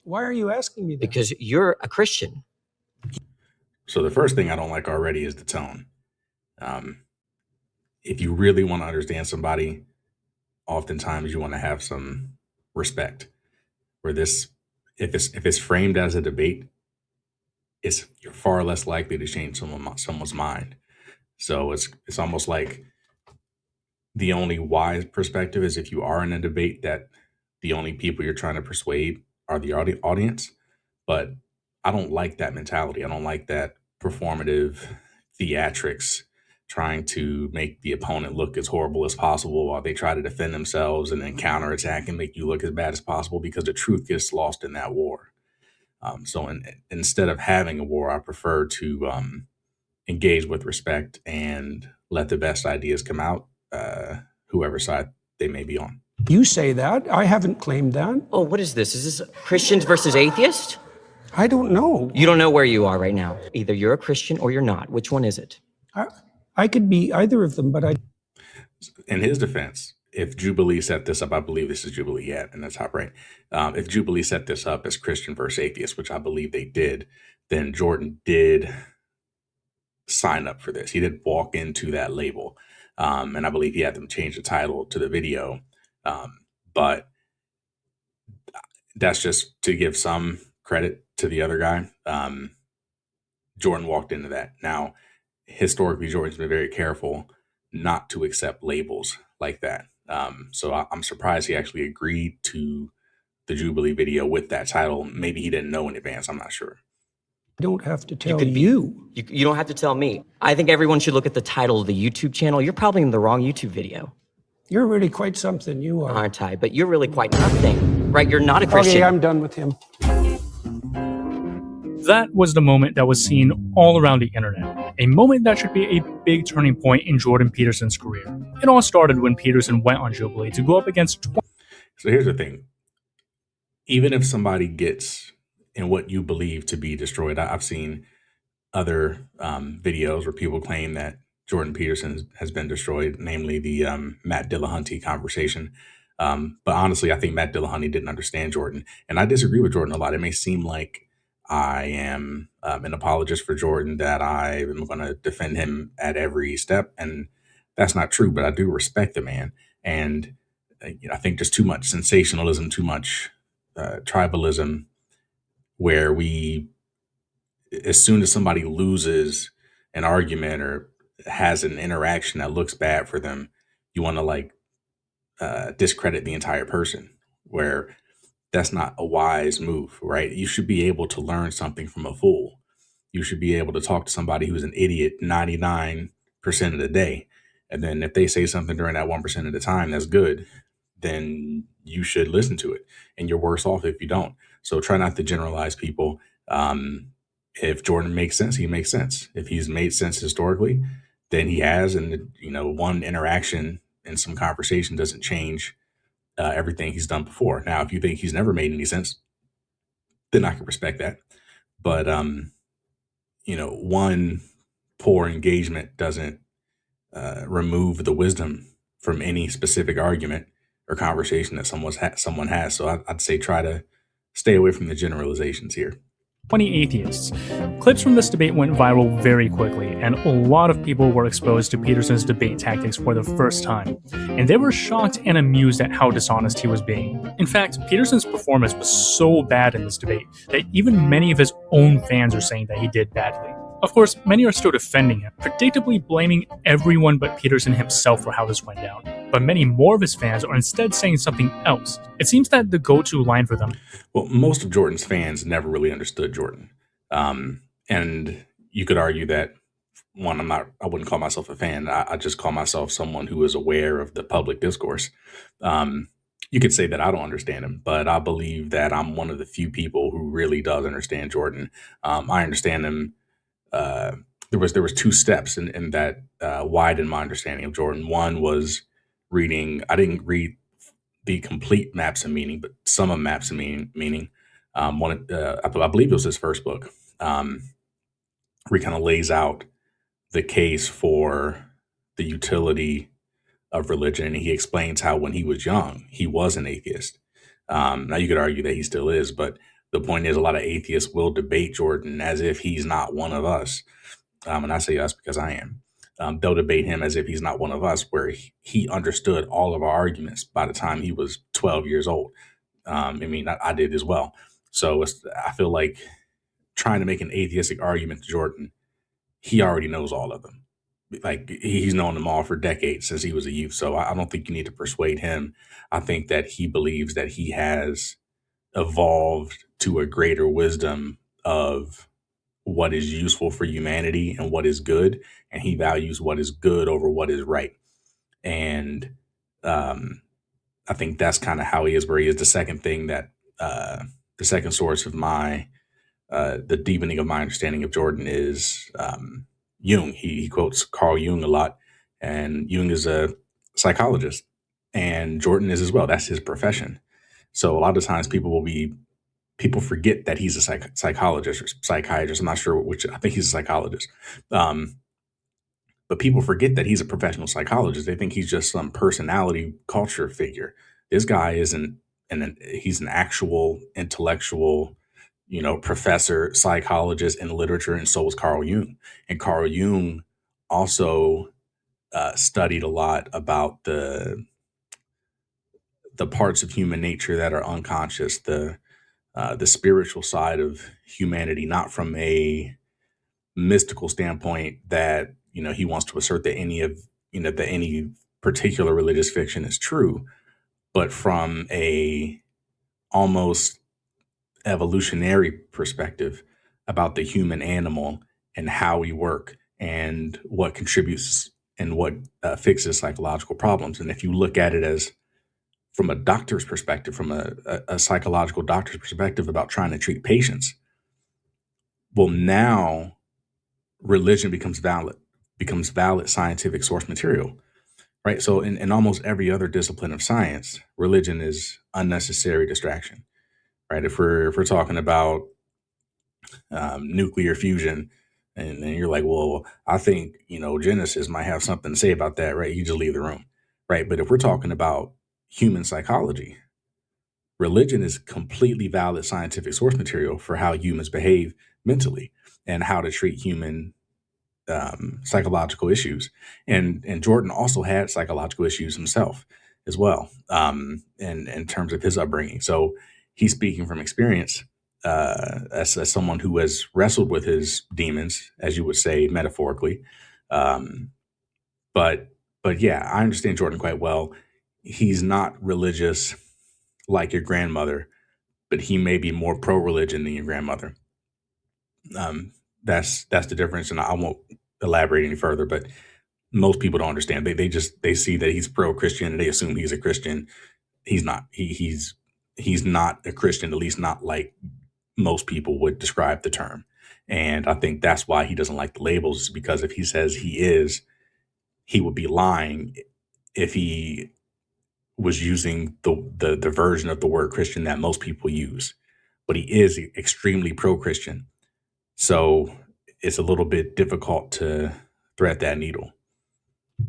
Why are you asking me that? Because you're a Christian. So the first thing I don't like already is the tone. If you really want to understand somebody, oftentimes you want to have some respect. Where this, if it's framed as a debate, you're far less likely to change someone's mind. So it's almost like the only wise perspective is if you are in a debate that the only people you're trying to persuade are the audience. But I don't like that mentality. I don't like that performative theatrics trying to make the opponent look as horrible as possible while they try to defend themselves and then counterattack and make you look as bad as possible, because the truth gets lost in that war. So instead of having a war, I prefer to engage with respect and let the best ideas come out, whoever side they may be on. You say that. I haven't claimed that. Oh, what is this? Is this Christians versus atheists? I don't know. You don't know where you are right now. Either you're a Christian or you're not. Which one is it? I could be either of them, but In his defense, if Jubilee set this up, I believe this is Jubilee in the top right. If Jubilee set this up as Christian versus atheist, which I believe they did, then Jordan did sign up for this. He did walk into that label. And I believe he had them change the title to the video. But that's just to give some credit to the other guy. Jordan walked into that. Now, historically, Jordan's been very careful not to accept labels like that. So I'm surprised he actually agreed to the Jubilee video with that title. Maybe he didn't know in advance. I'm not sure. I don't have to tell you. You don't have to tell me. I think everyone should look at the title of the YouTube channel. You're probably in the wrong YouTube video. You're really quite something, you are. Aren't I? But you're really quite nothing, right? You're not a Christian. Okay, I'm done with him. That was the moment that was seen all around the internet. A moment that should be a big turning point in Jordan Peterson's career. It all started when Peterson went on Jubilee to go up against... So here's the thing. Even if somebody gets in what you believe to be destroyed, I've seen other videos where people claim that Jordan Peterson has been destroyed, namely the Matt Dillahunty conversation. But honestly, I think Matt Dillahunty didn't understand Jordan. And I disagree with Jordan a lot. It may seem like I am an apologist for Jordan, that I am going to defend him at every step. And that's not true, but I do respect the man. And I think there's too much sensationalism, too much tribalism, where we, as soon as somebody loses an argument or has an interaction that looks bad for them, you want to discredit the entire person, where that's not a wise move, right? You should be able to learn something from a fool. You should be able to talk to somebody who's an idiot 99% of the day. And then if they say something during that 1% of the time that's good, then you should listen to it. And you're worse off if you don't. So try not to generalize people. If Jordan makes sense, he makes sense. If he's made sense historically, then he has. And, one interaction and some conversation doesn't change everything he's done before. Now, if you think he's never made any sense, then I can respect that. But, one poor engagement doesn't remove the wisdom from any specific argument or conversation that someone has. So I'd say try to stay away from the generalizations here. 20 atheists. Clips from this debate went viral very quickly, and a lot of people were exposed to Peterson's debate tactics for the first time, and they were shocked and amused at how dishonest he was being. In fact, Peterson's performance was so bad in this debate that even many of his own fans are saying that he did badly. Of course, many are still defending him, predictably blaming everyone but Peterson himself for how this went down. But many more of his fans are instead saying something else. It seems that the go-to line for them... Well, most of Jordan's fans never really understood Jordan. And you could argue that, one, I wouldn't call myself a fan. I just call myself someone who is aware of the public discourse. You could say that I don't understand him, but I believe that I'm one of the few people who really does understand Jordan. I understand him. There was two steps in that widened my understanding of Jordan. One was reading. I didn't read the complete Maps and Meaning, but some of Maps and Meaning. I believe it was his first book, where he kind of lays out the case for the utility of religion, and he explains how when he was young, he was an atheist. Now you could argue that he still is, but The point is, a lot of atheists will debate Jordan as if he's not one of us. And I say us because I am. They'll debate him as if he's not one of us, where he understood all of our arguments by the time he was 12 years old. I mean, I did as well. So I feel like trying to make an atheistic argument to Jordan, he already knows all of them. Like, he's known them all for decades since he was a youth. So I don't think you need to persuade him. I think that he believes that he has evolved to a greater wisdom of what is useful for humanity and what is good. And he values what is good over what is right. And I think that's kind of how he is, where he is. The second thing that the second source of my the deepening of my understanding of Jordan is Jung. He quotes Carl Jung a lot, and Jung is a psychologist, and Jordan is as well. That's his profession. So a lot of times people forget that he's a psychologist or psychiatrist. I'm not sure which. I think he's a psychologist. But people forget that he's a professional psychologist. They think he's just some personality culture figure. This guy isn't, and he's an actual intellectual, professor, psychologist in literature, and so was Carl Jung. And Carl Jung also studied a lot about the parts of human nature that are unconscious, the spiritual side of humanity, not from a mystical standpoint that he wants to assert that any particular religious fiction is true, but from a almost evolutionary perspective about the human animal and how we work and what contributes and what fixes psychological problems. And if you look at it as from a doctor's perspective, from a psychological doctor's perspective about trying to treat patients, well, now religion becomes valid scientific source material, right? So in almost every other discipline of science, religion is unnecessary distraction, right? If we're talking about nuclear fusion, and you're like, well, I think, Genesis might have something to say about that, right? You just leave the room, right? But if we're talking about human psychology, religion is completely valid scientific source material for how humans behave mentally and how to treat human psychological issues. And Jordan also had psychological issues himself as well, in terms of his upbringing. So he's speaking from experience as someone who has wrestled with his demons, as you would say, metaphorically. But yeah, I understand Jordan quite well. He's not religious like your grandmother, but he may be more pro-religion than your grandmother. That's the difference, and I won't elaborate any further. But most people don't understand. They see that he's pro-Christian and they assume he's a Christian. He's not. He's not a Christian, at least not like most people would describe the term. And I think that's why he doesn't like the labels, because if he says he is, he would be lying if he was using the version of the word Christian that most people use. But he is extremely pro-Christian. So it's a little bit difficult to thread that needle.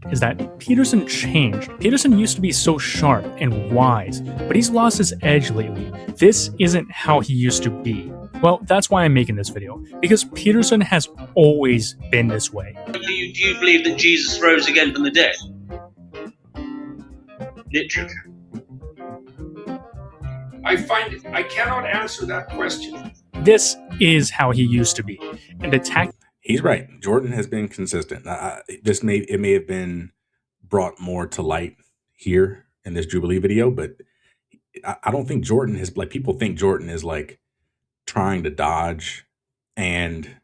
Is that Peterson changed. Peterson used to be so sharp and wise, but he's lost his edge lately. This isn't how he used to be. Well, that's why I'm making this video, because Peterson has always been this way. Do you believe that Jesus rose again from the dead? Literally. I cannot answer that question. This is how he used to be. And attack. He's right. Jordan has been consistent. It may have been brought more to light here in this Jubilee video, but I don't think Jordan has, like, people think Jordan is like trying to dodge, and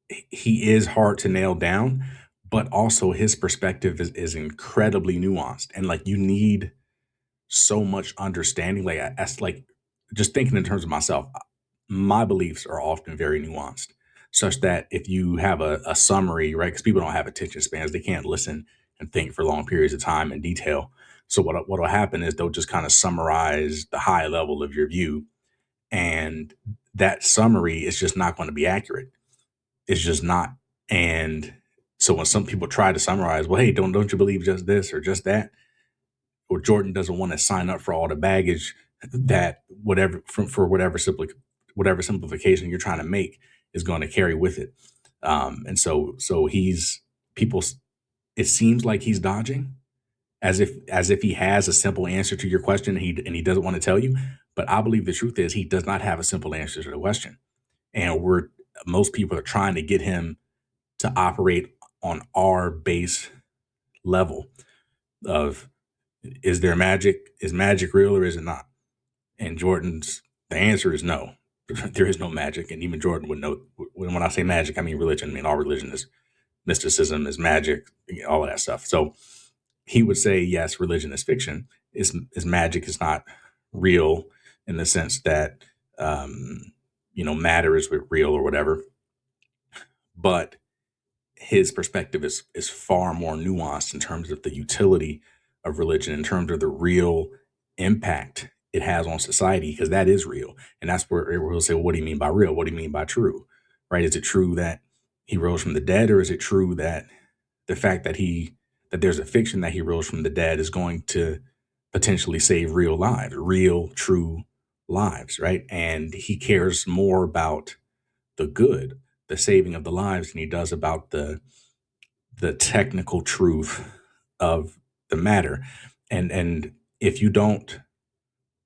he is hard to nail down, but also his perspective is incredibly nuanced, and like you need so much understanding. Like just thinking in terms of myself, my beliefs are often very nuanced, such that if you have a summary, right, because people don't have attention spans, they can't listen and think for long periods of time in detail. So what will happen is they'll just kind of summarize the high level of your view, and that summary is just not going to be accurate. It's just not. And so when some people try to summarize, well, hey, don't you believe just this or just that? Or Jordan doesn't want to sign up for all the baggage that whatever whatever simplification you're trying to make is going to carry with it. And so people, it seems like he's dodging as if he has a simple answer to your question and he doesn't want to tell you. But I believe the truth is he does not have a simple answer to the question. And most people are trying to get him to operate on our base level of, is there magic? Is magic real or is it not? And the answer is no. There is no magic. And even Jordan would know, when I say magic, I mean religion. I mean, all religion is mysticism, is magic, all of that stuff. So he would say, yes, religion is fiction. Is magic is not real in the sense that, matter is real or whatever. But his perspective is far more nuanced in terms of the utility of religion, in terms of the real impact it has on society, because that is real. And that's where we'll say, well, what do you mean by real? What do you mean by true? Right? Is it true that he rose from the dead, or is it true that the fact that there's a fiction that he rose from the dead is going to potentially save real lives, real, true lives, right? And he cares more about the good, the saving of the lives, than he does about the technical truth of the matter. And if you don't,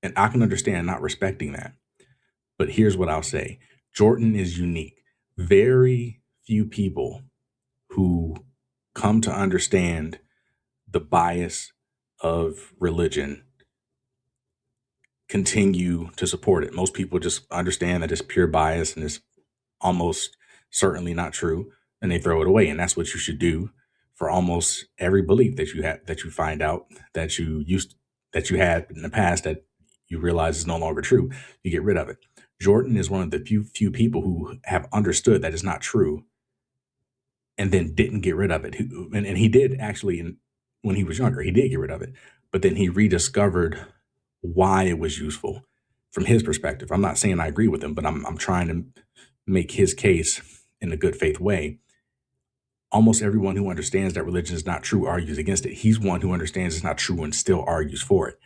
and I can understand not respecting that, but here's what I'll say. Jordan is unique. Very few people who come to understand the bias of religion continue to support it. Most people just understand that it's pure bias and it's almost certainly not true, and they throw it away. And that's what you should do for almost every belief that you find out that you had in the past that you realize is no longer true. You get rid of it. Jordan is one of the few people who have understood that it's not true and then didn't get rid of it. And he did actually, when he was younger, he did get rid of it, but then he rediscovered why it was useful from his perspective. I'm not saying I agree with him, but I'm trying to make his case in a good faith way. Almost everyone who understands that religion is not true argues against it. He's one who understands it's not true and still argues for it.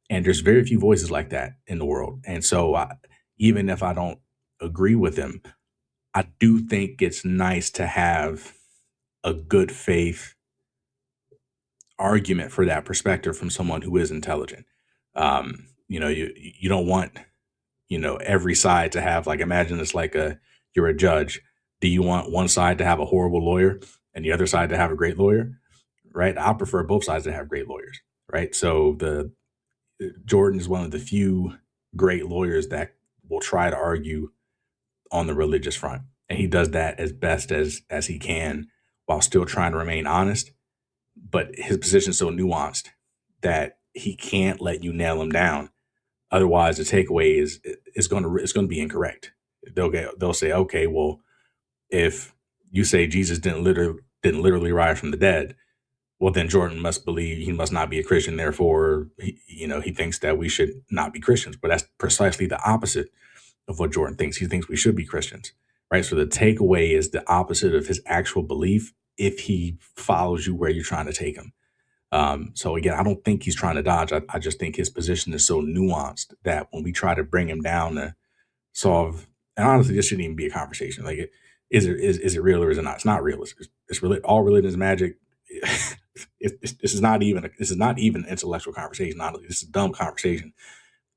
And there's very few voices like that in the world. And so even if I don't agree with him, I do think it's nice to have a good faith argument for that perspective from someone who is intelligent. You don't want, every side to have, like, imagine it's like you're a judge. Do you want one side to have a horrible lawyer and the other side to have a great lawyer? Right? I prefer both sides to have great lawyers. Right? So Jordan is one of the few great lawyers that will try to argue on the religious front. And he does that as best as he can while still trying to remain honest. But his position is so nuanced that he can't let you nail him down. Otherwise, the takeaway is going to be incorrect. They'll say, okay, well, if you say Jesus didn't literally rise from the dead, well, then Jordan must believe he must not be a Christian. Therefore, he thinks that we should not be Christians. But that's precisely the opposite of what Jordan thinks. He thinks we should be Christians, right? So the takeaway is the opposite of his actual belief if he follows you where you're trying to take him. So again, I don't think he's trying to dodge. I just think his position is so nuanced that when we try to bring him down to solve, and honestly, this shouldn't even be a conversation. Like, is it real or is it not? It's not real. It's all religion is magic. This is not even an intellectual conversation. Honestly, this is a dumb conversation.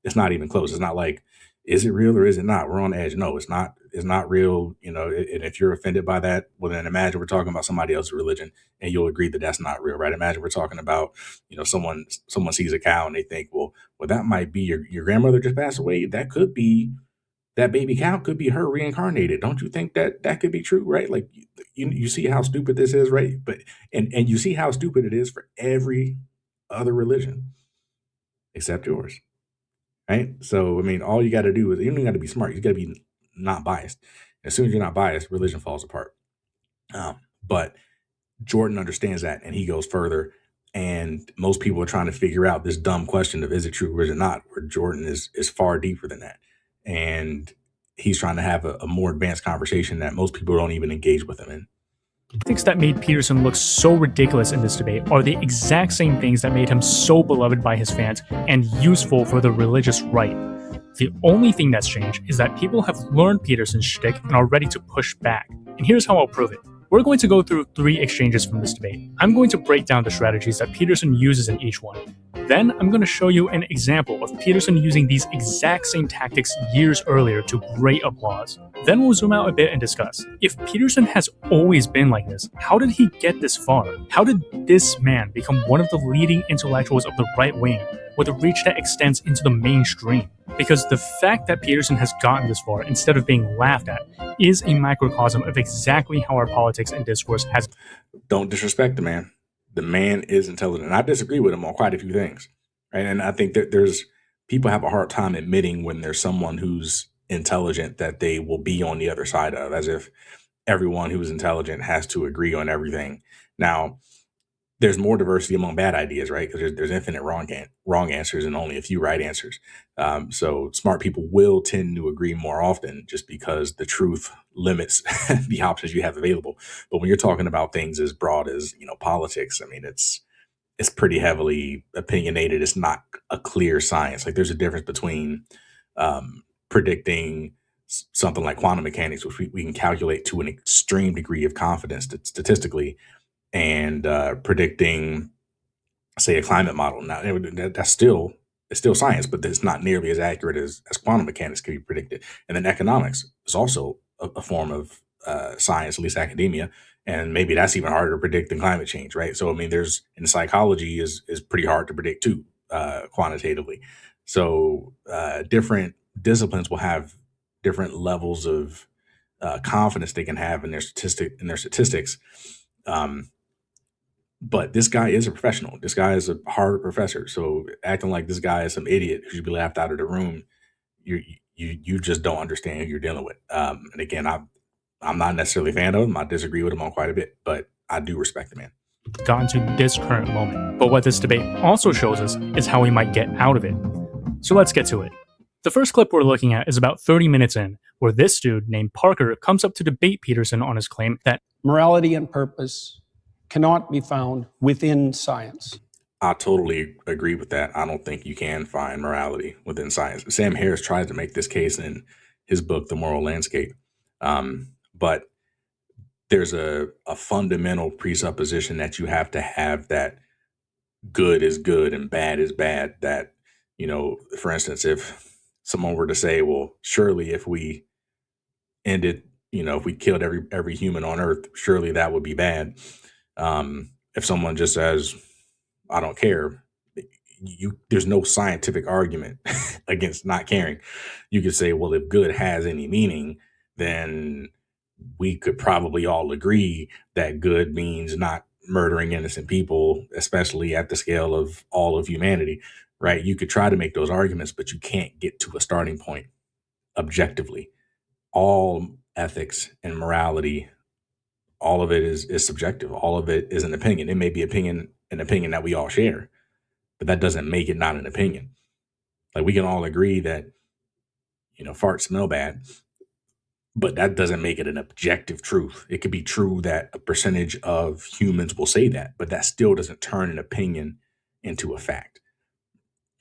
It's not even close. It's not like, is it real or is it not? We're on the edge. No, it's not. It's not real. And if you're offended by that, well, then imagine we're talking about somebody else's religion, and you'll agree that that's not real, right? Imagine we're talking about, someone sees a cow and they think, well, that might be your grandmother just passed away. That could be, that baby cow could be her reincarnated. Don't you think that could be true, right? Like, you see how stupid this is, right? But and you see how stupid it is for every other religion except yours. Right. So, I mean, all you got to do is, you don't got to be smart. You got to be not biased. As soon as you're not biased, religion falls apart. But Jordan understands that, and he goes further. And most people are trying to figure out this dumb question of, is it true or is it not? Where Jordan is far deeper than that. And he's trying to have a more advanced conversation that most people don't even engage with him in. Things that made Peterson look so ridiculous in this debate are the exact same things that made him so beloved by his fans and useful for the religious right. The only thing that's changed is that people have learned Peterson's shtick and are ready to push back. And here's how I'll prove it. We're going to go through 3 exchanges from this debate. I'm going to break down the strategies that Peterson uses in each one. Then I'm going to show you an example of Peterson using these exact same tactics years earlier to great applause. Then we'll zoom out a bit and discuss. If Peterson has always been like this, how did he get this far? How did this man become one of the leading intellectuals of the right wing with a reach that extends into the mainstream? Because the fact that Peterson has gotten this far instead of being laughed at is a microcosm of exactly how our politics and discourse has. Don't disrespect the man. The man is intelligent. I disagree with him on quite a few things. Right? And I think that there's people have a hard time admitting when there's someone who's intelligent that they will be on the other side of, as if everyone who's intelligent has to agree on everything. Now, there's more diversity among bad ideas, right? Because there's infinite wrong answers and only a few right answers. So smart people will tend to agree more often just because the truth limits the options you have available. But when you're talking about things as broad as, politics, I mean, it's pretty heavily opinionated. It's not a clear science. Like there's a difference between predicting something like quantum mechanics, which we can calculate to an extreme degree of confidence statistically, and predicting, say, a climate model. Now, it's still science, but it's not nearly as accurate as quantum mechanics can be predicted. And then economics is also a form of science, at least academia, and maybe that's even harder to predict than climate change, right? So, I mean, and psychology is pretty hard to predict too, quantitatively. So, different disciplines will have different levels of confidence they can have in their statistics. But this guy is a professional. This guy is a Harvard professor. So acting like this guy is some idiot who should be laughed out of the room, you just don't understand who you're dealing with. And again, I'm not necessarily a fan of him. I disagree with him on quite a bit, but I do respect the man. Gotten to this current moment. But what this debate also shows us is how we might get out of it. So let's get to it. The first clip we're looking at is about 30 minutes in, where this dude named Parker comes up to debate Peterson on his claim that morality and purpose cannot be found within science. I totally agree with that. I don't think you can find morality within science. Sam Harris tries to make this case in his book, The Moral Landscape. But there's a fundamental presupposition that you have to have that good is good and bad is bad. That, for instance, if someone were to say, well, surely if we ended, if we killed every human on Earth, surely that would be bad. If someone just says, I don't care, there's no scientific argument against not caring. You could say, well, if good has any meaning, then we could probably all agree that good means not murdering innocent people, especially at the scale of all of humanity, right? You could try to make those arguments, but you can't get to a starting point objectively. All ethics and morality, all of it is subjective. All of it is an opinion. It may be an opinion that we all share, but that doesn't make it not an opinion. Like we can all agree that, farts smell bad, but that doesn't make it an objective truth. It could be true that a percentage of humans will say that, but that still doesn't turn an opinion into a fact.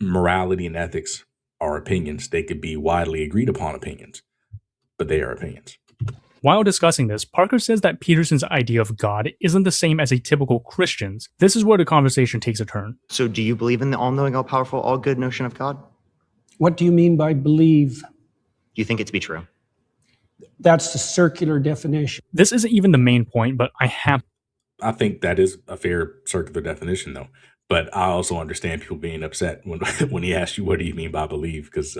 Morality and ethics are opinions. They could be widely agreed upon opinions, but they are opinions. While discussing this, Parker says that Peterson's idea of God isn't the same as a typical Christian's. This is where the conversation takes a turn. So do you believe in the all-knowing, all-powerful, all-good notion of God? What do you mean by believe? Do you think it to be true? That's the circular definition. This isn't even the main point, but I think that is a fair circular definition, though. But I also understand people being upset when he asks you, what do you mean by believe? Because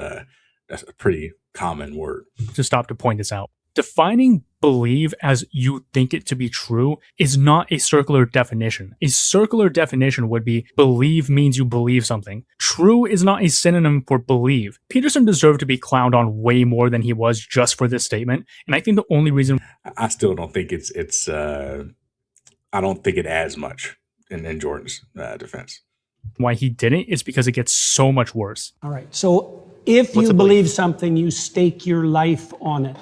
that's a pretty common word. To stop to point this out. Defining believe as you think it to be true is not a circular definition. A circular definition would be believe means you believe something. True is not a synonym for believe. Peterson deserved to be clowned on way more than he was just for this statement. And I think the only reason I still don't think I don't think it adds much in Jordan's defense. Why he didn't is because it gets so much worse. All right. So if you believe something, you stake your life on it.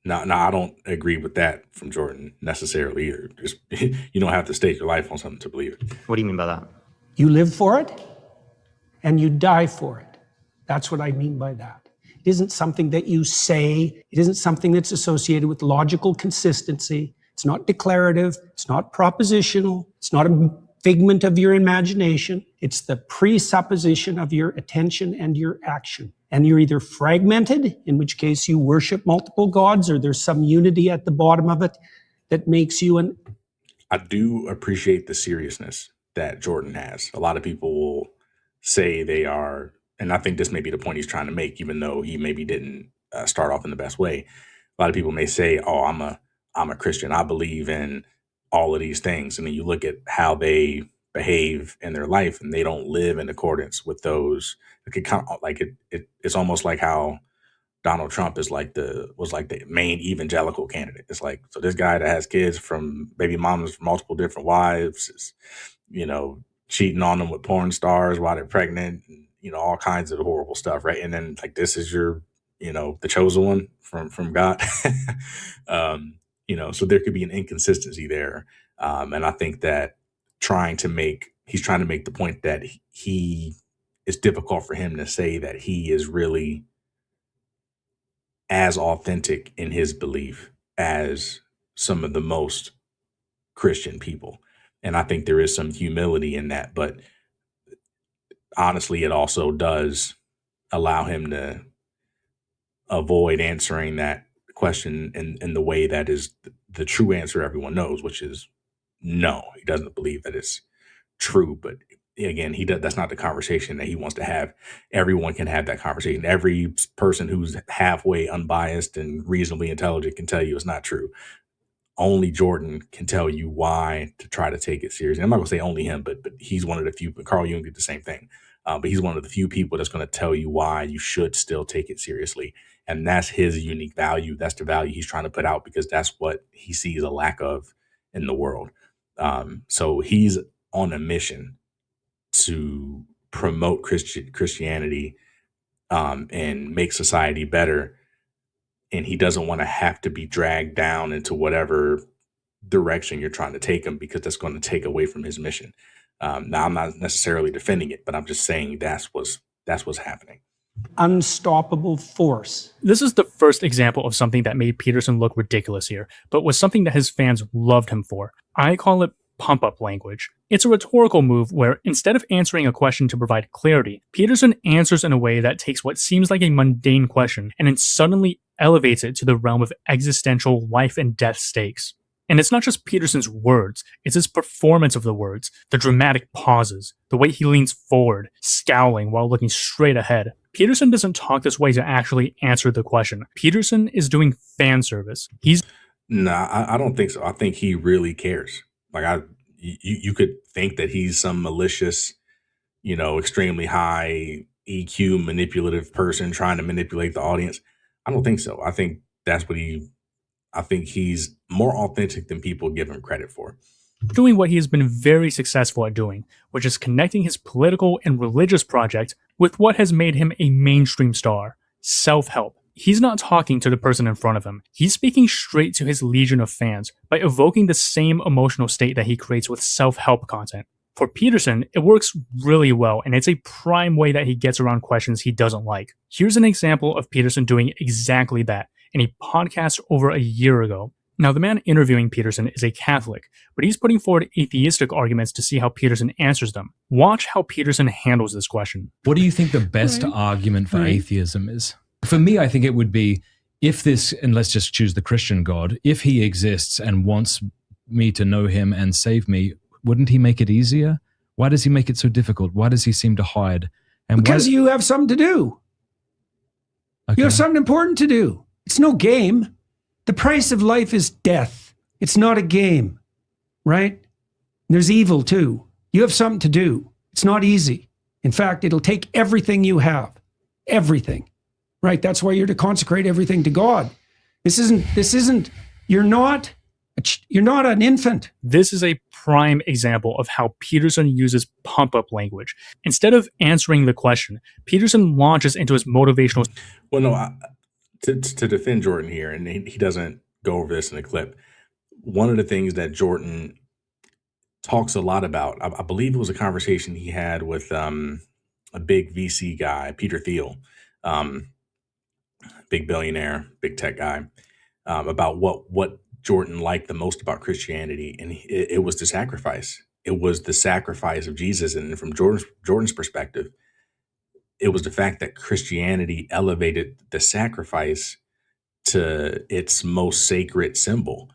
No, I don't agree with that from Jordan necessarily either. Just you don't have to stake your life on something to believe it. What do you mean by that? You live for it and you die for it. That's what I mean by that. It isn't something that you say. It isn't something that's associated with logical consistency. It's not declarative. It's not propositional. It's not a figment of your imagination. It's the presupposition of your attention and your action. And you're either fragmented, in which case you worship multiple gods, or there's some unity at the bottom of it that makes you an... I do appreciate the seriousness that Jordan has. A lot of people will say they are, and I think this may be the point he's trying to make, even though he maybe didn't start off in the best way. A lot of people may say, "Oh, I'm a Christian. I believe in all of these things," and then you look at how they behave in their life, and they don't live in accordance with those. It's almost like how Donald Trump was like the main evangelical candidate. It's like, so this guy that has kids from baby mamas from multiple different wives is, cheating on them with porn stars while they're pregnant, and, all kinds of horrible stuff, right? And then like, this is your, the chosen one from God. So there could be an inconsistency there. And I think that he's trying to make the point that it's difficult for him to say that he is really as authentic in his belief as some of the most Christian people. And I think there is some humility in that, but honestly, it also does allow him to avoid answering that question in the way that is the true answer everyone knows, which is no. He doesn't believe that it's true, but again, that's not the conversation that he wants to have. Everyone can have that conversation. Every person who's halfway unbiased and reasonably intelligent can tell you it's not true. Only Jordan can tell you why to try to take it seriously. I'm not going to say only him, but he's one of the few. Carl Jung did the same thing. But he's one of the few people that's going to tell you why you should still take it seriously. And that's his unique value. That's the value he's trying to put out, because that's what he sees a lack of in the world. So he's on a mission to promote Christianity and make society better. And he doesn't want to have to be dragged down into whatever direction you're trying to take him, because that's going to take away from his mission. Now, I'm not necessarily defending it, but I'm just saying that's what's happening. Unstoppable force. This is the first example of something that made Peterson look ridiculous here, but was something that his fans loved him for. I call it pump-up language. It's a rhetorical move where, instead of answering a question to provide clarity, Peterson answers in a way that takes what seems like a mundane question and then suddenly elevates it to the realm of existential life and death stakes. And it's not just Peterson's words, it's his performance of the words, the dramatic pauses, the way he leans forward, scowling while looking straight ahead. Peterson doesn't talk this way to actually answer the question. Peterson is doing fan service. I don't think so. I think he really cares. Like you could think that he's some malicious, extremely high EQ manipulative person trying to manipulate the audience. I don't think so. I think he's more authentic than people give him credit for. Doing what he has been very successful at doing, which is connecting his political and religious project with what has made him a mainstream star, self-help. He's not talking to the person in front of him. He's speaking straight to his legion of fans by evoking the same emotional state that he creates with self-help content. For Peterson, it works really well, and it's a prime way that he gets around questions he doesn't like. Here's an example of Peterson doing exactly that in a podcast over a year ago. Now, the man interviewing Peterson is a Catholic, but he's putting forward atheistic arguments to see how Peterson answers them. Watch how Peterson handles this question. What do you think the best argument for atheism is? For me, I think it would be, if this, and let's just choose the Christian God, if he exists and wants me to know him and save me, wouldn't he make it easier? Why does he make it so difficult? Why does he seem to hide? And because you have something to do. Okay. You have something important to do. It's no game. The price of life is death. It's not a game, right? There's evil too. You have something to do. It's not easy. In fact, it'll take everything you have. Everything. Right? That's why you're to consecrate everything to God. You're not an infant. This is a prime example of how Peterson uses pump-up language. Instead of answering the question, Peterson launches into his motivational... Well, no, to defend Jordan here, and he doesn't go over this in the clip, one of the things that Jordan talks a lot about, I believe it was a conversation he had with a big VC guy, Peter Thiel, big billionaire, big tech guy, about what Jordan liked the most about Christianity, and it was the sacrifice. It was the sacrifice of Jesus, and from Jordan's perspective, it was the fact that Christianity elevated the sacrifice to its most sacred symbol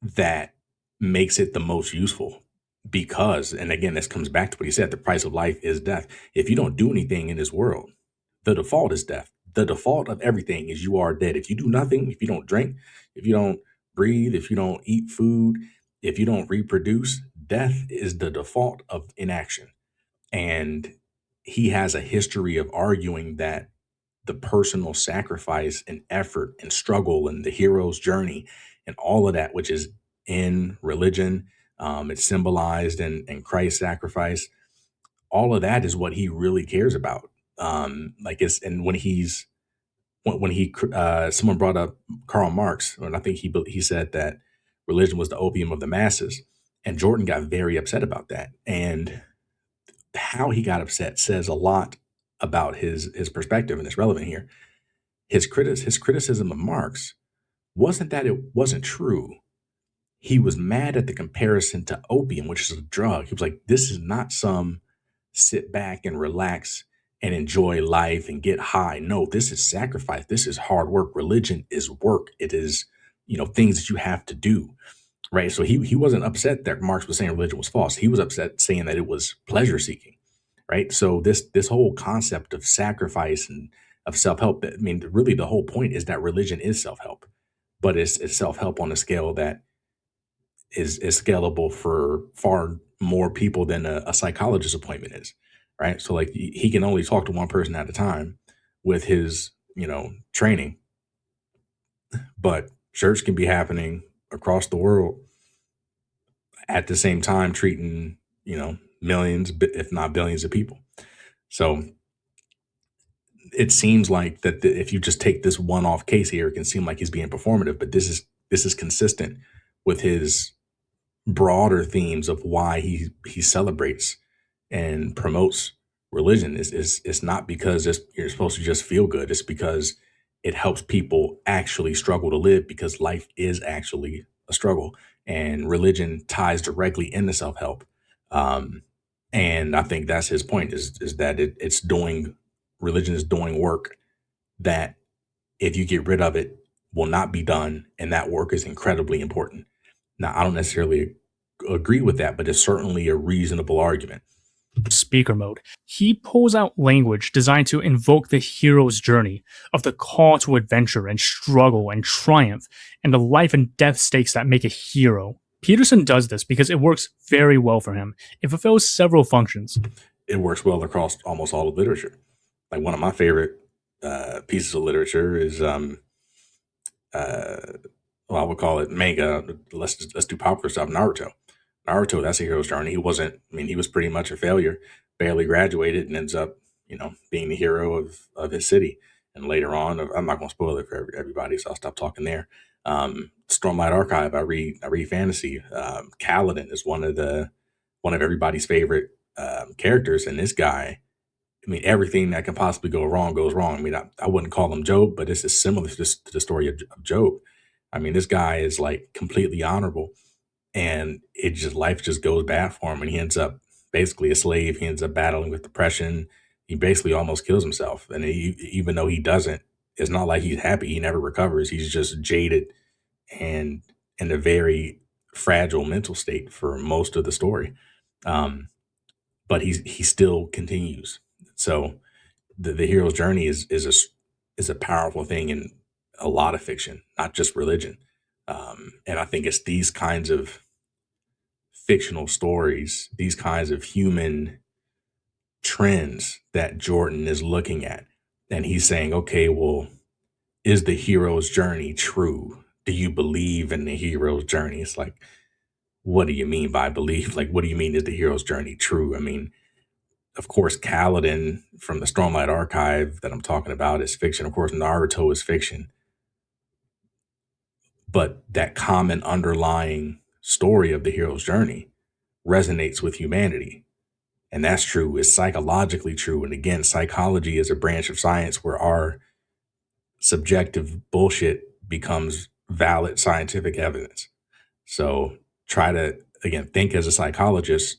that makes it the most useful. Because, and again, this comes back to what he said, the price of life is death. If you don't do anything in this world, the default is death. The default of everything is you are dead. If you do nothing, if you don't drink, if you don't breathe, if you don't eat food, if you don't reproduce, death is the default of inaction. And he has a history of arguing that the personal sacrifice and effort and struggle and the hero's journey and all of that, which is in religion, it's symbolized in Christ's sacrifice. All of that is what he really cares about. Like it's, and when someone brought up Karl Marx, and I think he said that religion was the opium of the masses, and Jordan got very upset about that. And how he got upset says a lot about his perspective, and it's relevant here. His criticism of Marx wasn't that it wasn't true. He was mad at the comparison to opium, which is a drug. He was like, this is not some sit back and relax and enjoy life and get high. No, this is sacrifice. This is hard work. Religion is work. It is, things that you have to do. Right. So he wasn't upset that Marx was saying religion was false. He was upset saying that it was pleasure seeking. Right. So this whole concept of sacrifice and of self-help, I mean, really the whole point is that religion is self-help, but it's self-help on a scale that is scalable for far more people than a psychologist appointment is. Right. So like he can only talk to one person at a time with his, training, but church can be happening across the world at the same time, treating, millions, if not billions of people. So it seems like that if you just take this one-off case here, it can seem like he's being performative, but this is consistent with his broader themes of why he celebrates and promotes religion. It's not because you're supposed to just feel good. It's because it helps people actually struggle to live, because life is actually a struggle, and religion ties directly into self-help. And I think that's his point is that religion is doing work that if you get rid of it will not be done. And that work is incredibly important. Now, I don't necessarily agree with that, but it's certainly a reasonable argument. Speaker mode, he pulls out language designed to invoke the hero's journey of the call to adventure and struggle and triumph and the life and death stakes that make a hero. Peterson does this because it works very well for him. It fulfills several functions. It works well across almost all of literature. Like one of my favorite pieces of literature is, I would call it manga. Let's do popular stuff. Naruto, that's a hero's journey. He was pretty much a failure, barely graduated, and ends up, being the hero of his city. And later on, I'm not going to spoil it for everybody, so I'll stop talking there. Stormlight Archive, I read fantasy. Kaladin is one of everybody's favorite characters, and this guy, everything that can possibly go wrong goes wrong. I wouldn't call him Job, but this is similar to the story of Job. This guy is like completely honorable, and life just goes bad for him, and he ends up basically a slave. He ends up battling with depression. He basically almost kills himself, and even though he doesn't, it's not like he's happy. He never recovers. He's just jaded and in a very fragile mental state for most of the story. But he still continues. So the hero's journey is a powerful thing in a lot of fiction, not just religion. And I think it's these kinds of fictional stories, these kinds of human trends that Jordan is looking at. And he's saying, okay, well, is the hero's journey true? Do you believe in the hero's journey? It's like, what do you mean by belief? Like, what do you mean is the hero's journey true? Of course, Kaladin from the Stormlight Archive that I'm talking about is fiction. Of course, Naruto is fiction. But that common underlying story of the hero's journey resonates with humanity. And that's true. It's psychologically true. And again, psychology is a branch of science where our subjective bullshit becomes valid scientific evidence. So try to, again, think as a psychologist,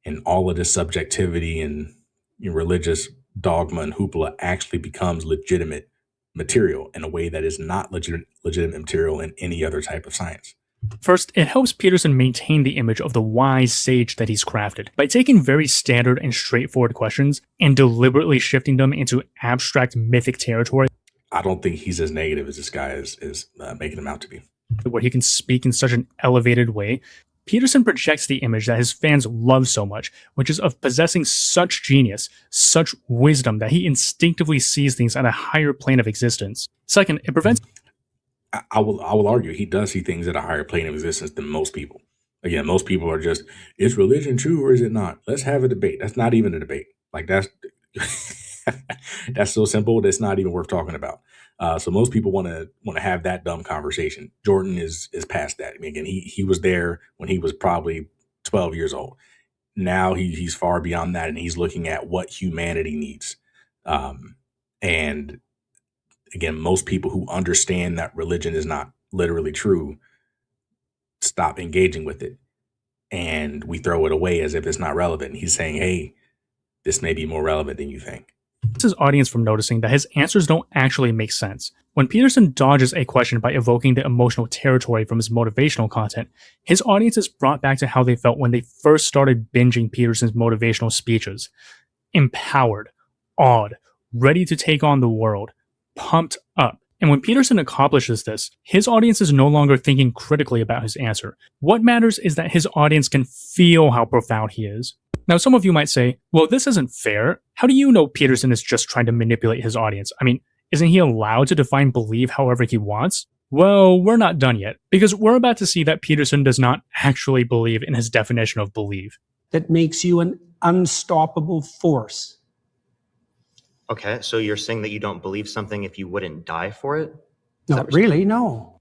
and all of this subjectivity and religious dogma and hoopla actually becomes legitimate material in a way that is not legitimate material in any other type of science. First, it helps Peterson maintain the image of the wise sage that he's crafted by taking very standard and straightforward questions and deliberately shifting them into abstract mythic territory. I don't think he's as negative as this guy is making him out to be. Where he can speak in such an elevated way. Peterson projects the image that his fans love so much, which is of possessing such genius, such wisdom that he instinctively sees things at a higher plane of existence. Second, it prevents... I will argue he does see things at a higher plane of existence than most people. Again, most people are just, is religion true or is it not? Let's have a debate. That's not even a debate. Like that's so simple. That's not even worth talking about. So most people want to have that dumb conversation. Jordan is past that. I mean, again, he was there when he was probably 12 years old. Now he's far beyond that, and he's looking at what humanity needs. And again, most people who understand that religion is not literally true stop engaging with it, and we throw it away as if it's not relevant. He's saying, hey, this may be more relevant than you think. His audience from noticing that his answers don't actually make sense. When Peterson dodges a question by evoking the emotional territory from his motivational content, his audience is brought back to how they felt when they first started binging Peterson's motivational speeches. Empowered, awed, ready to take on the world, pumped up. And when Peterson accomplishes this, his audience is no longer thinking critically about his answer. What matters is that his audience can feel how profound he is. Now, some of you might say, well, this isn't fair. How do you know Peterson is just trying to manipulate his audience? I mean, isn't he allowed to define belief however he wants? Well, we're not done yet, because we're about to see that Peterson does not actually believe in his definition of belief. That makes you an unstoppable force. Okay, so you're saying that you don't believe something if you wouldn't die for it? Not really, no.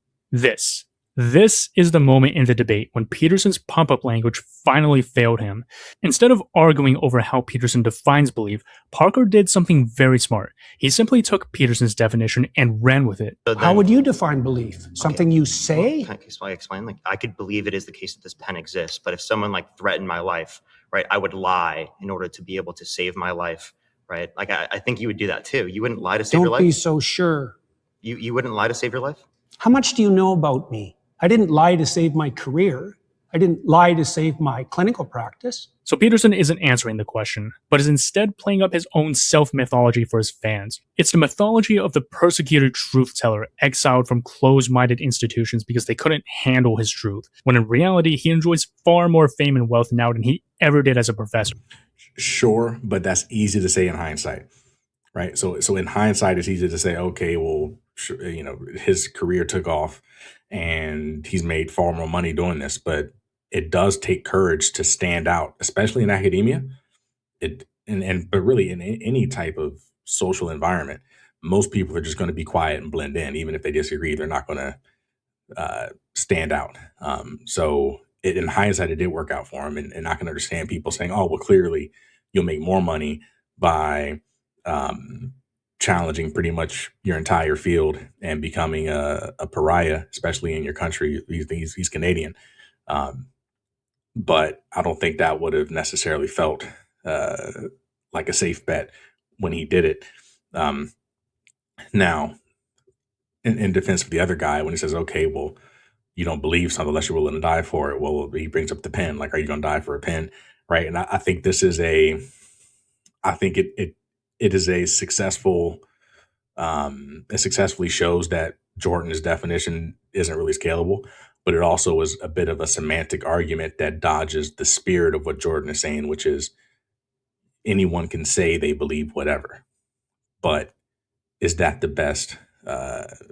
This is the moment in the debate when Peterson's pump-up language finally failed him. Instead of arguing over how Peterson defines belief, Parker did something very smart. He simply took Peterson's definition and ran with it. So then, How would you define belief? Something you say? Can I explain? Like, I could believe it is the case that this pen exists, but if someone like threatened my life, right, I would lie in order to be able to save my life, right? Like, I think you would do that too. You wouldn't lie to save your Don't life? be so sure. You wouldn't lie to save your life? How much do you know about me? I didn't lie to save my career. I didn't lie to save my clinical practice. So Peterson isn't answering the question, but is instead playing up his own self-mythology for his fans. It's the mythology of the persecuted truth-teller exiled from closed-minded institutions because they couldn't handle his truth, when in reality he enjoys far more fame and wealth now than he ever did as a professor. Sure, but that's easy to say in hindsight, right? So in hindsight, it's easy to say, okay, well, his career took off and he's made far more money doing this, but it does take courage to stand out, especially in academia. But really in any type of social environment, most people are just going to be quiet and blend in. Even if they disagree, they're not going to stand out. In hindsight, it did work out for him, and I can understand people saying, "Oh, well, clearly you'll make more money by challenging pretty much your entire field and becoming a pariah, especially in your country." He's Canadian. But I don't think that would have necessarily felt like a safe bet when he did it. Now, in defense of the other guy, when he says, okay, well, you don't believe something unless you're willing to die for it. Well, he brings up the pen. Like, are you going to die for a pen? Right. And I think this is it is a successful, it successfully shows that Jordan's definition isn't really scalable, but it also is a bit of a semantic argument that dodges the spirit of what Jordan is saying, which is anyone can say they believe whatever, but is that the best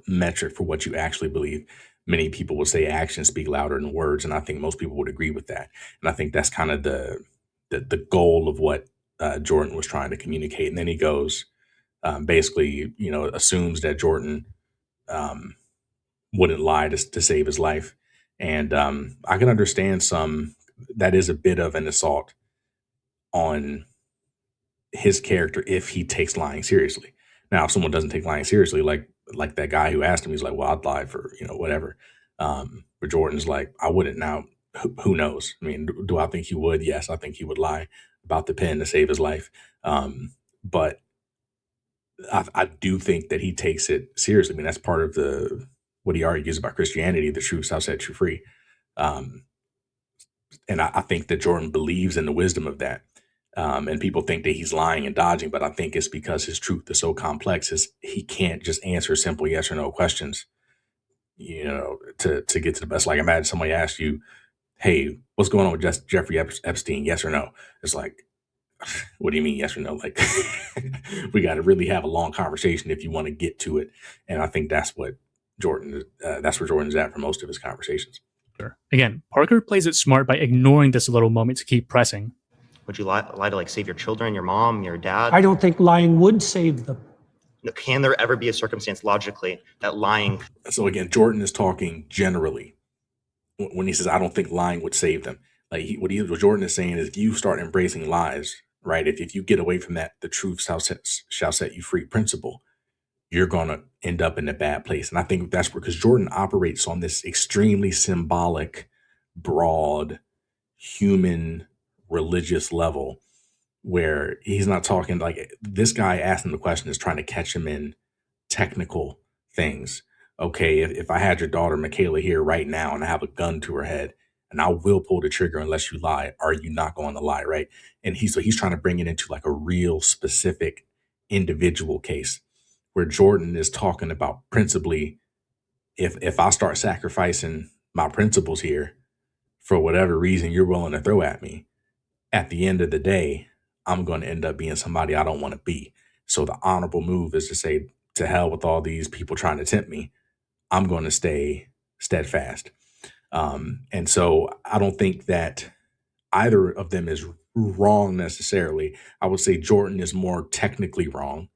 metric for what you actually believe? Many people will say actions speak louder than words, and I think most people would agree with that. And I think that's kind of the goal of what Jordan was trying to communicate. And then he goes, basically, assumes that Jordan wouldn't lie to save his life. And I can understand that is a bit of an assault on his character if he takes lying seriously. Now, if someone doesn't take lying seriously, like like that guy who asked him, he's like, well, I'd lie for, whatever. But Jordan's like, I wouldn't. Now, who knows? I mean, do I think he would? Yes, I think he would lie about the pen to save his life. But I do think that he takes it seriously. I mean, that's part of what he argues about Christianity, the truth shall set you free. And I think that Jordan believes in the wisdom of that. And people think that he's lying and dodging, but I think it's because his truth is so complex, he can't just answer simple yes or no questions, to get to the best. Like, imagine somebody asked you, hey, what's going on with Jeffrey Epstein? Yes or no? It's like, what do you mean yes or no? Like, we got to really have a long conversation if you want to get to it. And I think that's what that's where Jordan's at for most of his conversations. Sure. Again, Parker plays it smart by ignoring this little moment to keep pressing. Would you lie to like save your children, your mom, your dad? I don't think lying would save them. Can there ever be a circumstance logically that lying? So again, Jordan is talking generally when he says, I don't think lying would save them. Like what Jordan is saying is, if you start embracing lies, right? If you get away from that, the truth shall set you free principle, you're going to end up in a bad place. And I think that's because Jordan operates on this extremely symbolic, broad, human, religious level, where he's not talking like this guy asking the question is trying to catch him in technical things. Okay, if I had your daughter Michaela here right now and I have a gun to her head and I will pull the trigger unless you lie, are you not going to lie, right? And he's trying to bring it into like a real specific individual case, where Jordan is talking about principally, if I start sacrificing my principles here for whatever reason you're willing to throw at me, at the end of the day, I'm going to end up being somebody I don't want to be. So the honorable move is to say, to hell with all these people trying to tempt me. I'm going to stay steadfast. And so I don't think that either of them is wrong necessarily. I would say Jordan is more technically wrong,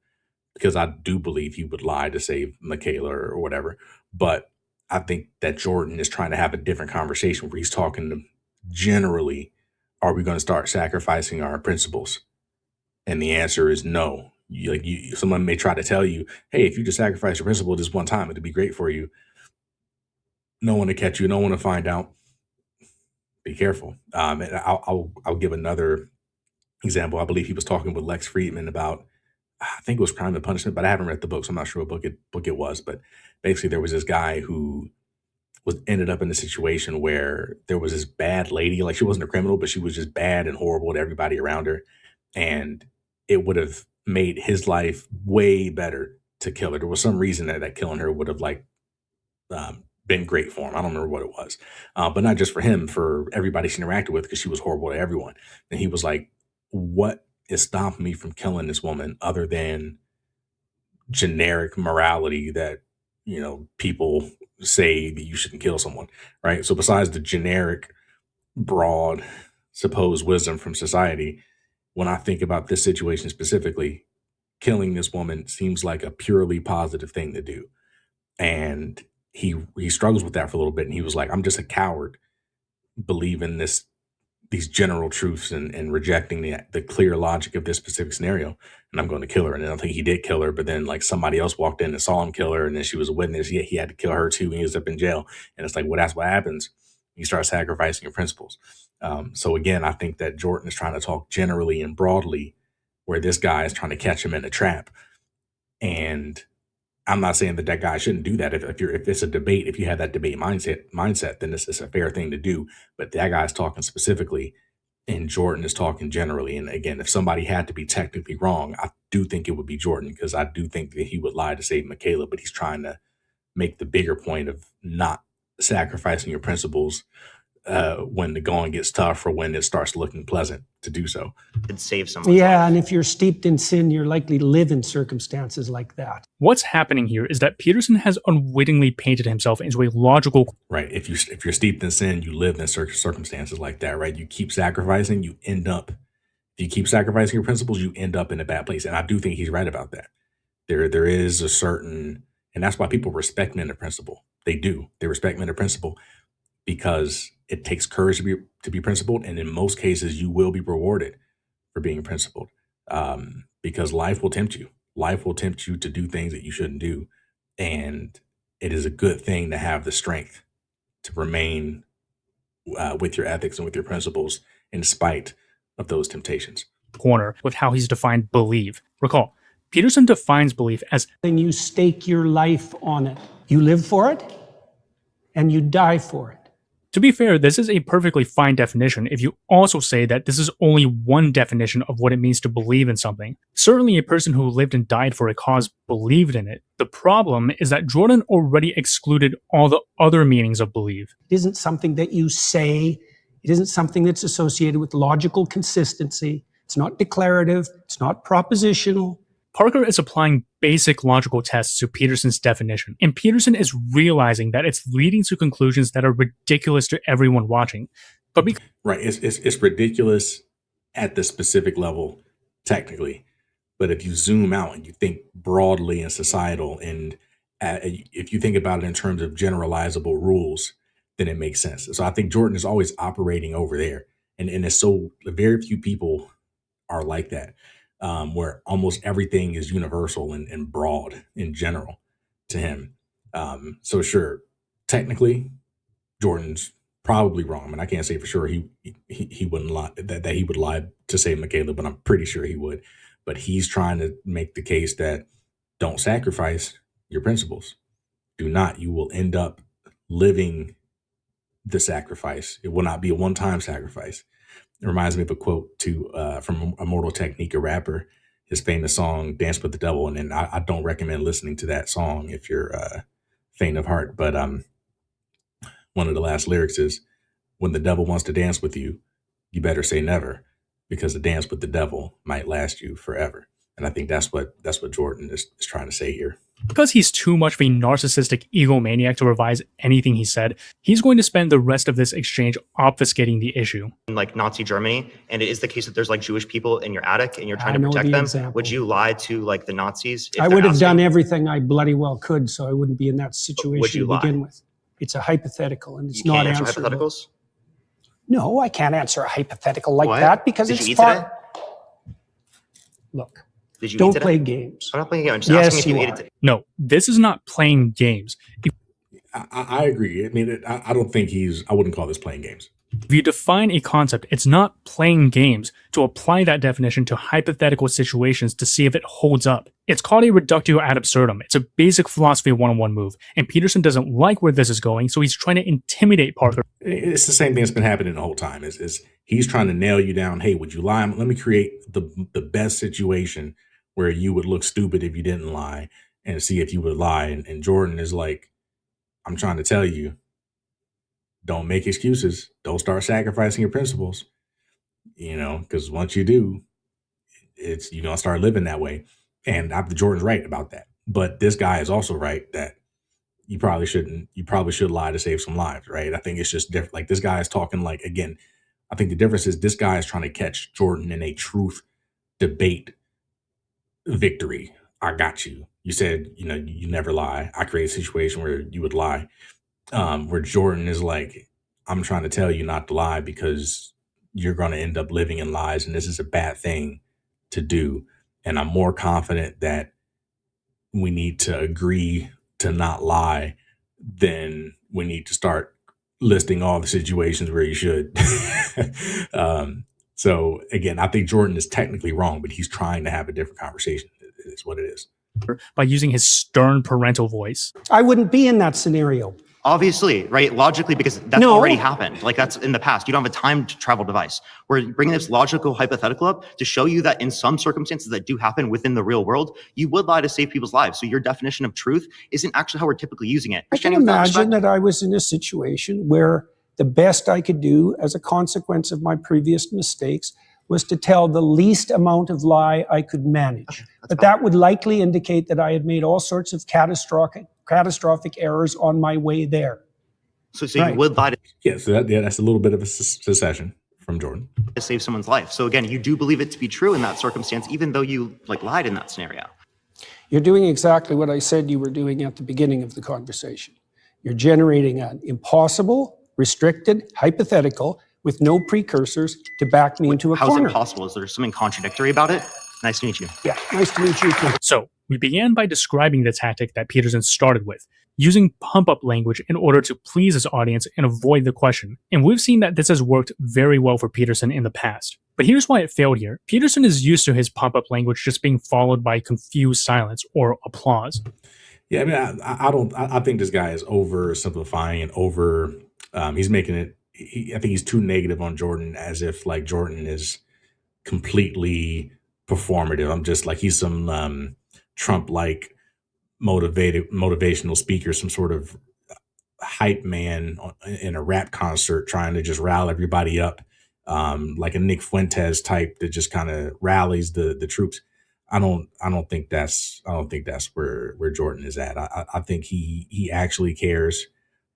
because I do believe he would lie to save Michaela or whatever. But I think that Jordan is trying to have a different conversation where he's talking to generally, are we going to start sacrificing our principles? And the answer is no. Someone may try to tell you, hey, if you just sacrifice your principle this one time, it'd be great for you. No one to catch you, no one to find out. Be careful. And I'll give another example. I believe he was talking with Lex Friedman about, I think it was Crime and Punishment, but I haven't read the book, so I'm not sure what book it was. But basically, there was this guy who ended up in a situation where there was this bad lady, like she wasn't a criminal, but she was just bad and horrible to everybody around her. And it would have made his life way better to kill her. There was some reason that killing her would have been great for him. I don't remember what it was, but not just for him, for everybody she interacted with, because she was horrible to everyone. And he was like, what is stopping me from killing this woman other than generic morality that, people say that you shouldn't kill someone, right? So besides the generic, broad, supposed wisdom from society, when I think about this situation specifically, killing this woman seems like a purely positive thing to do. And he struggles with that for a little bit. And he was like, I'm just a coward believing these general truths and rejecting the clear logic of this specific scenario. And I'm going to kill her. And I don't think he did kill her, but then like somebody else walked in and saw him kill her. And then she was a witness. He had to kill her too. And he was up in jail. And it's like, well, that's what happens. You start sacrificing your principles. So again, I think that Jordan is trying to talk generally and broadly, where this guy is trying to catch him in a trap. And I'm not saying that guy shouldn't do that. If it's a debate, if you have that debate mindset, then it's a fair thing to do. But that guy's talking specifically, and Jordan is talking generally. And again, if somebody had to be technically wrong, I do think it would be Jordan, because I do think that he would lie to save Michaela, but he's trying to make the bigger point of not sacrificing your principles when the going gets tough or when it starts looking pleasant to do so. Could save someone. Yeah, and if you're steeped in sin, you're likely to live in circumstances like that. What's happening here is that Peterson has unwittingly painted himself into a logical... Right. If you're steeped in sin, you live in circumstances like that, right? You keep sacrificing, if you keep sacrificing your principles, you end up in a bad place. And I do think he's right about that. There is a certain, and that's why people respect men of principle. They do. They respect men of principle because it takes courage to be principled. And in most cases, you will be rewarded for being principled, because life will tempt you. Life will tempt you to do things that you shouldn't do. And it is a good thing to have the strength to remain with your ethics and with your principles in spite of those temptations. Corner with how he's defined believe. Recall, Peterson defines belief as you stake your life on it. You live for it and you die for it. To be fair, this is a perfectly fine definition if you also say that this is only one definition of what it means to believe in something. Certainly a person who lived and died for a cause believed in it. The problem is that Jordan already excluded all the other meanings of believe. It isn't something that you say. It isn't something that's associated with logical consistency. It's not declarative. It's not propositional. Parker is applying basic logical tests to Peterson's definition, and Peterson is realizing that it's leading to conclusions that are ridiculous to everyone watching. But right, it's ridiculous at the specific level, technically. But if you zoom out and you think broadly and societal, and if you think about it in terms of generalizable rules, then it makes sense. So I think Jordan is always operating over there, and it's so very few people are like that. Where almost everything is universal and broad in general to him. So sure, technically, Jordan's probably wrong. I mean, I can't say for sure he wouldn't lie, that he would lie to save Michaela, but I'm pretty sure he would. But he's trying to make the case that don't sacrifice your principles. Do not. You will end up living the sacrifice. It will not be a one-time sacrifice. It reminds me of a quote from Immortal Technique, a rapper, his famous song, Dance with the Devil. And then I don't recommend listening to that song if you're faint of heart. But one of the last lyrics is, when the devil wants to dance with you, you better say never, because the dance with the devil might last you forever. And I think that's what Jordan is trying to say here. because he's too much of a narcissistic egomaniac to revise anything he said, he's going to spend the rest of this exchange obfuscating the issue. In like Nazi Germany, and it is the case that there's like Jewish people in your attic and you're trying to protect them, example. Would you lie to like the Nazis? I would have done everything I bloody well could so I wouldn't be in that situation to lie? begin with. It's a hypothetical and it's You not can't answer answerable. hypotheticals? No, I can't answer a hypothetical like What? that because Did it's you eat far. today? Look, Did you eat don't today? play games. I'm not playing a game. I'm just Yes, asking if you you ate are. it today. No, this is not playing games. I agree. I mean, I don't think I wouldn't call this playing games. If you define a concept, it's not playing games to apply that definition to hypothetical situations to see if it holds up. It's called a reductio ad absurdum. It's a basic philosophy 101 move, and Peterson doesn't like where this is going, so he's trying to intimidate Parker. It's the same thing that's been happening the whole time. Is he's trying to nail you down. Hey, would you lie? Let me create the best situation where you would look stupid if you didn't lie, and see if you would lie. And Jordan is like, I'm trying to tell you, don't make excuses. Don't start sacrificing your principles. Because once you do, you're gonna start living that way. And Jordan's right about that. But this guy is also right that you probably shouldn't. You probably should lie to save some lives, right? I think it's just different. Like this guy is talking like, again, I think the difference is this guy is trying to catch Jordan in a truth debate victory. I got you. You said, you never lie. I create a situation where you would lie. Where Jordan is like, I'm trying to tell you not to lie because you're going to end up living in lies, and this is a bad thing to do. And I'm more confident that we need to agree to not lie than we need to start listing all the situations where you should. So again, I think Jordan is technically wrong, but he's trying to have a different conversation. It's what it is. By using his stern parental voice. I wouldn't be in that scenario. Obviously, right? Logically, because that's No. already happened. Like that's in the past. You don't have a time travel device. We're bringing this logical hypothetical up to show you that in some circumstances that do happen within the real world, you would lie to save people's lives. So your definition of truth isn't actually how we're typically using it. I can Christianity, with that imagine respect, that I was in a situation where the best I could do as a consequence of my previous mistakes was to tell the least amount of lie I could manage. But that would likely indicate that I had made all sorts of catastrophic errors on my way there. So Right. you would lie Yeah, so that's a little bit of a secession from Jordan. to save someone's life. So again, you do believe it to be true in that circumstance, even though you lied in that scenario. You're doing exactly what I said you were doing at the beginning of the conversation. You're generating an impossible, restricted, hypothetical with no precursors to back me into a How is corner. it possible? Is there something contradictory about it? Nice to meet you. Yeah, nice to meet you too. So We began by describing the tactic that Peterson started with, using pump-up language in order to please his audience and avoid the question, and we've seen that this has worked very well for Peterson in the past. But here's why it failed here. Peterson is used to his pump-up language just being followed by confused silence or applause. Yeah, I mean, I think this guy is oversimplifying and he's making it, I think he's too negative on Jordan, as if like Jordan is completely performative. I'm just like, he's some Trump-like motivational speaker, some sort of hype man in a rap concert trying to just rile everybody up, like a Nick Fuentes type that just kind of rallies the troops. I don't think that's where Jordan is at. I think he actually cares,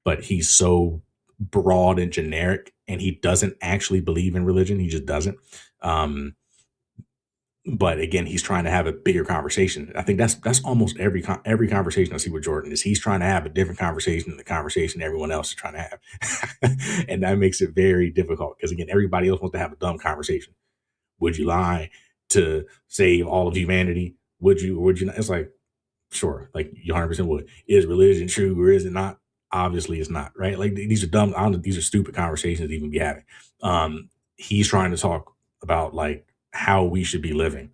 but he's so broad and generic, and he doesn't actually believe in religion. He just doesn't. But again, he's trying to have a bigger conversation. I think that's almost every conversation I see with Jordan is he's trying to have a different conversation than the conversation everyone else is trying to have. And that makes it very difficult because, again, everybody else wants to have a dumb conversation. Would you lie to save all of humanity? Would you or would you not? It's like, sure, like you 100% would. Is religion true or is it not? Obviously it's not, right? Like these are dumb, these are stupid conversations to even be having. He's trying to talk about like how we should be living,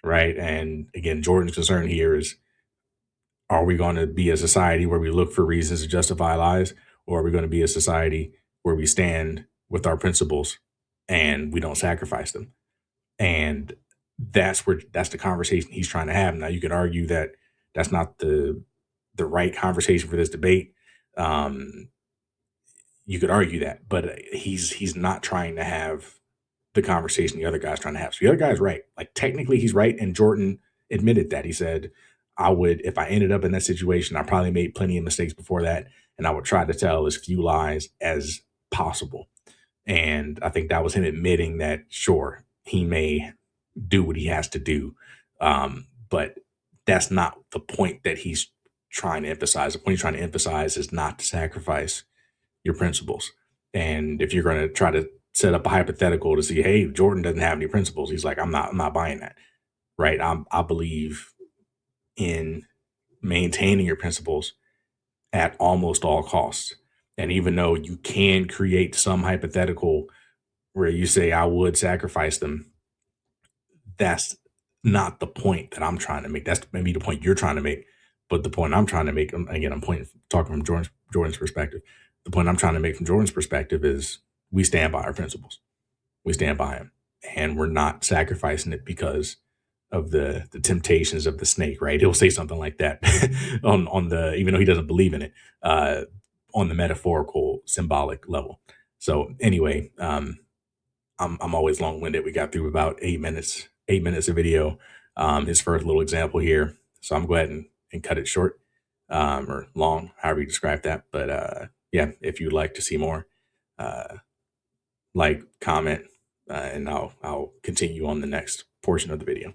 right? And again, Jordan's concern here is, are we going to be a society where we look for reasons to justify lies, or are we going to be a society where we stand with our principles and we don't sacrifice them? And that's the conversation he's trying to have. Now you could argue that that's not the right conversation for this debate. You could argue that, but he's not trying to have the conversation the other guy's trying to have. So the other guy's right. Like technically he's right. And Jordan admitted that. He said, if I ended up in that situation, I probably made plenty of mistakes before that. And I would try to tell as few lies as possible. And I think that was him admitting that, sure, he may do what he has to do. But that's not the point that he's trying to emphasize. The point he's trying to emphasize is not to sacrifice your principles. And if you're going to try to set up a hypothetical to see, hey, Jordan doesn't have any principles, he's like, I'm not buying that, right? I believe in maintaining your principles at almost all costs. And even though you can create some hypothetical where you say I would sacrifice them, that's not the point that I'm trying to make. That's maybe the point you're trying to make, but the point I'm trying to make, again, I'm talking from Jordan's perspective. The point I'm trying to make from Jordan's perspective is we stand by our principles. We stand by them, and we're not sacrificing it because of the temptations of the snake, right? He'll say something like that on the, even though he doesn't believe in it, on the metaphorical, symbolic level. So anyway, I'm always long-winded. We got through about 8 minutes of video. His first little example here. So I'm going to go ahead and cut it short, or long, however you describe that. But yeah, if you'd like to see more, like, comment, and I'll continue on the next portion of the video.